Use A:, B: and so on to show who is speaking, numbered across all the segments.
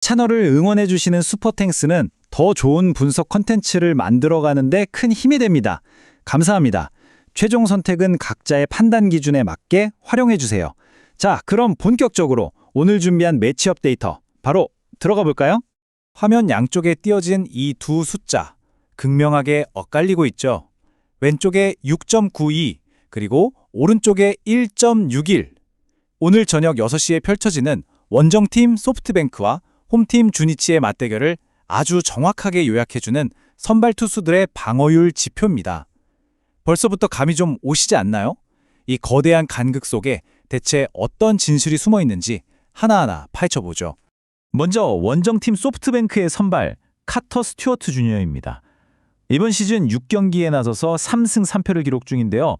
A: 채널을 응원해주시는 슈퍼탱스는 더 좋은 분석 컨텐츠를 만들어가는데 큰 힘이 됩니다. 감사합니다. 최종 선택은 각자의 판단 기준에 맞게 활용해주세요. 자, 그럼 본격적으로 오늘 준비한 매치업 데이터 바로 들어가 볼까요? 화면 양쪽에 띄어진 이 두 숫자, 극명하게 엇갈리고 있죠. 왼쪽에 6.92, 그리고 오른쪽에 1.61. 오늘 저녁 6시에 펼쳐지는 원정팀 소프트뱅크와 홈팀 주니치의 맞대결을 아주 정확하게 요약해주는 선발 투수들의 방어율 지표입니다. 벌써부터 감이 좀 오시지 않나요? 이 거대한 간극 속에 대체 어떤 진실이 숨어 있는지 하나하나 파헤쳐보죠. 먼저 원정팀 소프트뱅크의 선발 카터 스튜어트 주니어입니다. 이번 시즌 6경기에 나서서 3승 3패를 기록 중인데요.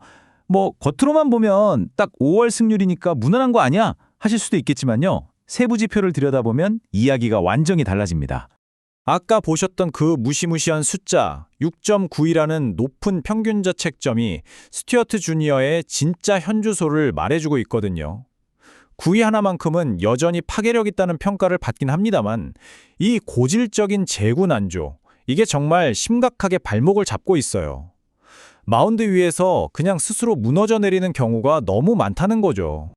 A: 겉으로만 보면 딱 5월 승률이니까 무난한 거 아니야? 하실 수도 있겠지만요. 세부 지표를 들여다보면 이야기가 완전히 달라집니다. 아까 보셨던 그 무시무시한 숫자 6.9이라는 높은 평균 자책점이 스튜어트 주니어의 진짜 현주소를 말해주고 있거든요. 9위 하나만큼은 여전히 파괴력 있다는 평가를 받긴 합니다만 이 고질적인 제구 난조, 이게 정말 심각하게 발목을 잡고 있어요. 마운드 위에서 그냥 스스로 무너져 내리는 경우가 너무 많다는 거죠.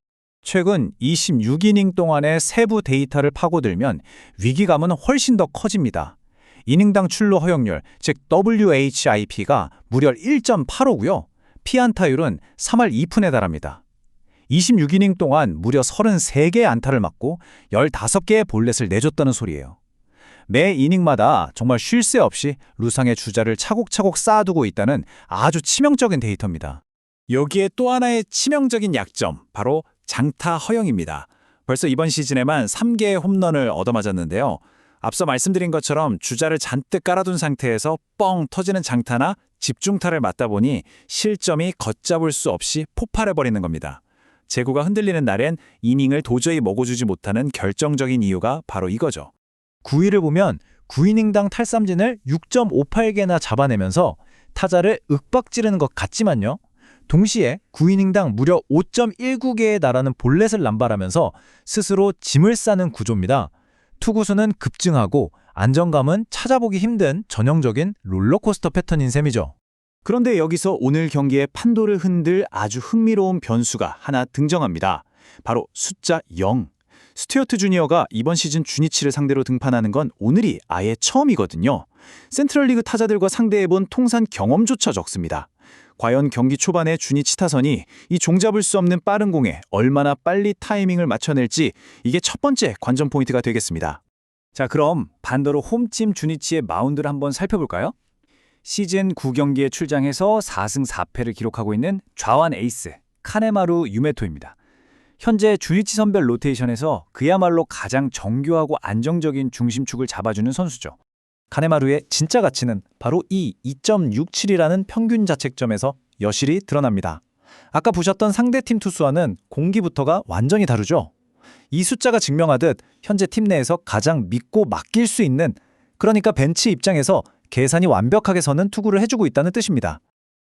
A: 최근 26이닝 동안의 세부 데이터를 파고들면 위기감은 훨씬 더 커집니다. 이닝당 출루 허용률, 즉 WHIP가 무려 1.85고요. 피안타율은 3할 2푼에 달합니다. 26이닝 동안 무려 33개의 안타를 맞고 15개의 볼넷을 내줬다는 소리예요. 매 이닝마다 정말 쉴 새 없이 루상의 주자를 차곡차곡 쌓아두고 있다는 아주 치명적인 데이터입니다. 여기에 또 하나의 치명적인 약점, 바로 장타 허용입니다. 벌써 이번 시즌에만 3개의 홈런을 얻어맞았는데요. 앞서 말씀드린 것처럼 주자를 잔뜩 깔아둔 상태에서 뻥 터지는 장타나 집중타를 맞다 보니 실점이 걷잡을 수 없이 폭발해버리는 겁니다. 제구가 흔들리는 날엔 이닝을 도저히 먹어주지 못하는 결정적인 이유가 바로 이거죠. 9위를 보면 9이닝당 탈삼진을 6.58개나 잡아내면서 타자를 윽박지르는 것 같지만요. 동시에 9이닝당 무려 5.19개에 달하는 볼넷을 남발하면서 스스로 짐을 싸는 구조입니다. 투구수는 급증하고 안정감은 찾아보기 힘든 전형적인 롤러코스터 패턴인 셈이죠. 그런데 여기서 오늘 경기의 판도를 흔들 아주 흥미로운 변수가 하나 등장합니다. 바로 숫자 0. 스튜어트 주니어가 이번 시즌 주니치를 상대로 등판하는 건 오늘이 아예 처음이거든요. 센트럴리그 타자들과 상대해본 통산 경험조차 적습니다. 과연 경기 초반에 주니치 타선이 이 종잡을 수 없는 빠른 공에 얼마나 빨리 타이밍을 맞춰낼지, 이게 첫 번째 관전 포인트가 되겠습니다. 자, 그럼 반대로 홈팀 주니치의 마운드를 한번 살펴볼까요? 시즌 9경기에 출장해서 4승 4패를 기록하고 있는 좌완 에이스 카네마루 유메토입니다. 현재 주니치 선별 로테이션에서 그야말로 가장 정교하고 안정적인 중심축을 잡아주는 선수죠. 카네마루의 진짜 가치는 바로 이 2.67이라는 평균 자책점에서 여실히 드러납니다. 아까 보셨던 상대팀 투수와는 공기부터가 완전히 다르죠. 이 숫자가 증명하듯 현재 팀 내에서 가장 믿고 맡길 수 있는, 그러니까 벤치 입장에서 계산이 완벽하게 서는 투구를 해주고 있다는 뜻입니다.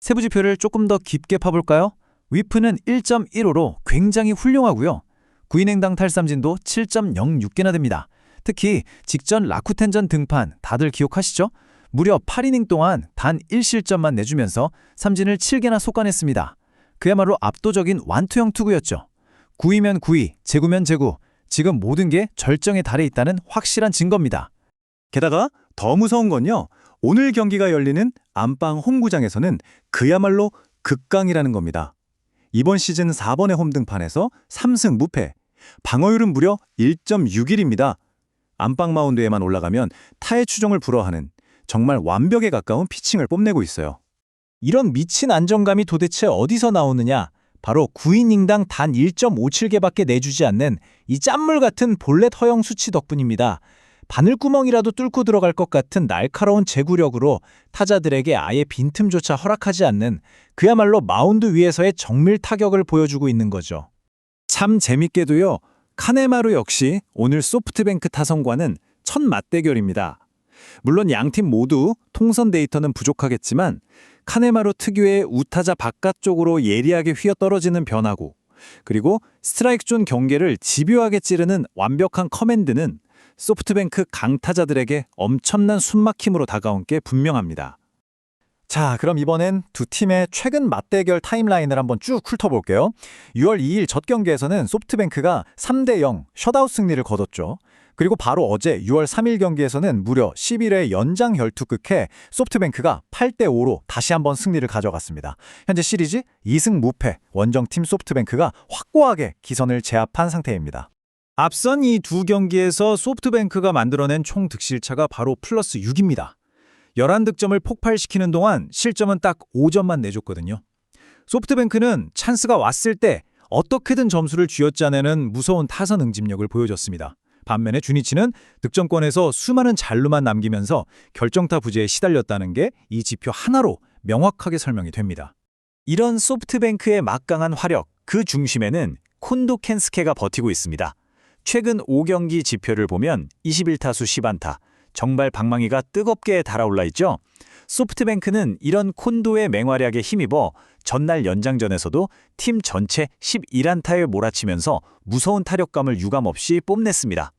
A: 세부 지표를 조금 더 깊게 파볼까요? 위프는 1.15로 굉장히 훌륭하고요. 9이닝당 탈삼진도 7.06개나 됩니다. 특히 직전 라쿠텐전 등판 다들 기억하시죠? 무려 8이닝 동안 단 1실점만 내주면서 삼진을 7개나 쏟아냈습니다. 그야말로 압도적인 완투형 투구였죠. 9위면 9위, 제구면 제구, 지금 모든 게 절정에 달해 있다는 확실한 증거입니다. 게다가 더 무서운 건요, 오늘 경기가 열리는 안방 홈구장에서는 그야말로 극강이라는 겁니다. 이번 시즌 4번의 홈 등판에서 3승 무패, 방어율은 무려 1.61입니다. 안방 마운드에만 올라가면 타의 추종을 불허하는 정말 완벽에 가까운 피칭을 뽐내고 있어요. 이런 미친 안정감이 도대체 어디서 나오느냐? 바로 9이닝당 단 1.57개밖에 내주지 않는 이 짠물 같은 볼넷 허용 수치 덕분입니다. 바늘구멍이라도 뚫고 들어갈 것 같은 날카로운 제구력으로 타자들에게 아예 빈틈조차 허락하지 않는 그야말로 마운드 위에서의 정밀 타격을 보여주고 있는 거죠. 참 재밌게도요, 카네마루 역시 오늘 소프트뱅크 타선과는 첫 맞대결입니다. 물론 양팀 모두 통선 데이터는 부족하겠지만 카네마루 특유의 우타자 바깥쪽으로 예리하게 휘어떨어지는 변화구, 그리고 스트라이크 존 경계를 집요하게 찌르는 완벽한 커맨드는 소프트뱅크 강타자들에게 엄청난 숨막힘으로 다가온 게 분명합니다. 자, 그럼 이번엔 두 팀의 최근 맞대결 타임라인을 한번 쭉 훑어볼게요. 6월 2일 첫 경기에서는 소프트뱅크가 3대0 셧아웃 승리를 거뒀죠. 그리고 바로 어제 6월 3일 경기에서는 무려 11회 연장 결투 끝에 소프트뱅크가 8대5로 다시 한번 승리를 가져갔습니다. 현재 시리즈 2승 무패, 원정팀 소프트뱅크가 확고하게 기선을 제압한 상태입니다. 앞선 이 두 경기에서 소프트뱅크가 만들어낸 총 득실차가 바로 플러스 6입니다. 11득점을 폭발시키는 동안 실점은 딱 5점만 내줬거든요. 소프트뱅크는 찬스가 왔을 때 어떻게든 점수를 쥐어짜내는 무서운 타선 응집력을 보여줬습니다. 반면에 주니치는 득점권에서 수많은 잔루만 남기면서 결정타 부재에 시달렸다는 게 이 지표 하나로 명확하게 설명이 됩니다. 이런 소프트뱅크의 막강한 화력, 그 중심에는 콘도 켄스케가 버티고 있습니다. 최근 5경기 지표를 보면 21타수 10안타, 정발 방망이가 뜨겁게 달아올라 있죠. 소프트뱅크는 이런 콘도의 맹활약에 힘입어 전날 연장전에서도 팀 전체 11안타에 몰아치면서 무서운 타격감을 유감없이 뽐냈습니다.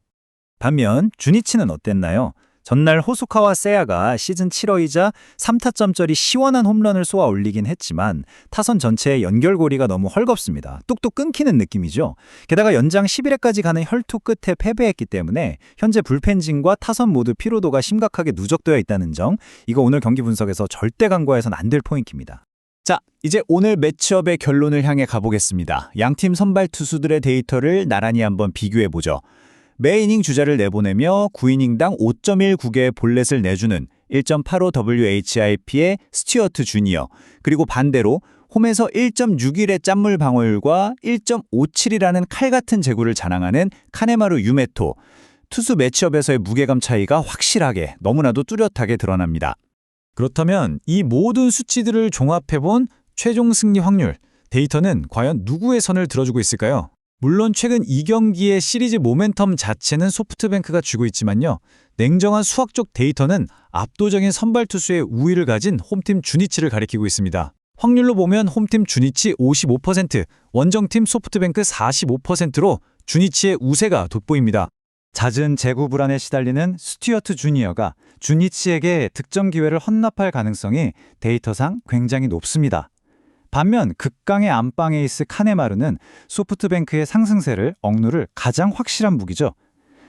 A: 반면 주니치는 어땠나요? 전날 호소카와 세야가 시즌 7호이자 3타점짜리 시원한 홈런을 쏘아 올리긴 했지만 타선 전체의 연결고리가 너무 헐겁습니다. 뚝뚝 끊기는 느낌이죠. 게다가 연장 11회까지 가는 혈투 끝에 패배했기 때문에 현재 불펜진과 타선 모두 피로도가 심각하게 누적되어 있다는 점, 이거 오늘 경기 분석에서 절대 간과해서는 안 될 포인트입니다. 자, 이제 오늘 매치업의 결론을 향해 가보겠습니다. 양팀 선발 투수들의 데이터를 나란히 한번 비교해보죠. 매 이닝 주자를 내보내며 9이닝당 5.19개의 볼넷을 내주는 1.85 WHIP의 스튜어트 주니어, 그리고 반대로 홈에서 1.61의 짠물 방어율과 1.57이라는 칼같은 제구를 자랑하는 카네마루 유메토, 투수 매치업에서의 무게감 차이가 확실하게 너무나도 뚜렷하게 드러납니다. 그렇다면 이 모든 수치들을 종합해본 최종 승리 확률, 데이터는 과연 누구의 선을 들어주고 있을까요? 물론 최근 2경기의 시리즈 모멘텀 자체는 소프트뱅크가 쥐고 있지만요. 냉정한 수학적 데이터는 압도적인 선발 투수의 우위를 가진 홈팀 주니치를 가리키고 있습니다. 확률로 보면 홈팀 주니치 55%, 원정팀 소프트뱅크 45%로 주니치의 우세가 돋보입니다. 잦은 제구 불안에 시달리는 스튜어트 주니어가 주니치에게 득점 기회를 헌납할 가능성이 데이터상 굉장히 높습니다. 반면 극강의 안방 에이스 카네마루는 소프트뱅크의 상승세를 억누를 가장 확실한 무기죠.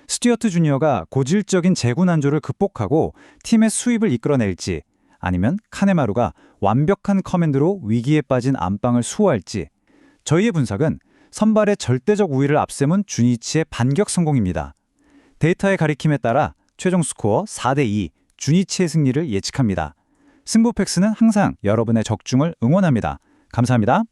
A: 스튜어트 주니어가 고질적인 제구 난조를 극복하고 팀의 수입을 이끌어낼지, 아니면 카네마루가 완벽한 커맨드로 위기에 빠진 안방을 수호할지, 저희의 분석은 선발의 절대적 우위를 앞세운 주니치의 반격 성공입니다. 데이터의 가리킴에 따라 최종 스코어 4대2 주니치의 승리를 예측합니다. 승부 팩스는 항상 여러분의 적중을 응원합니다. 감사합니다.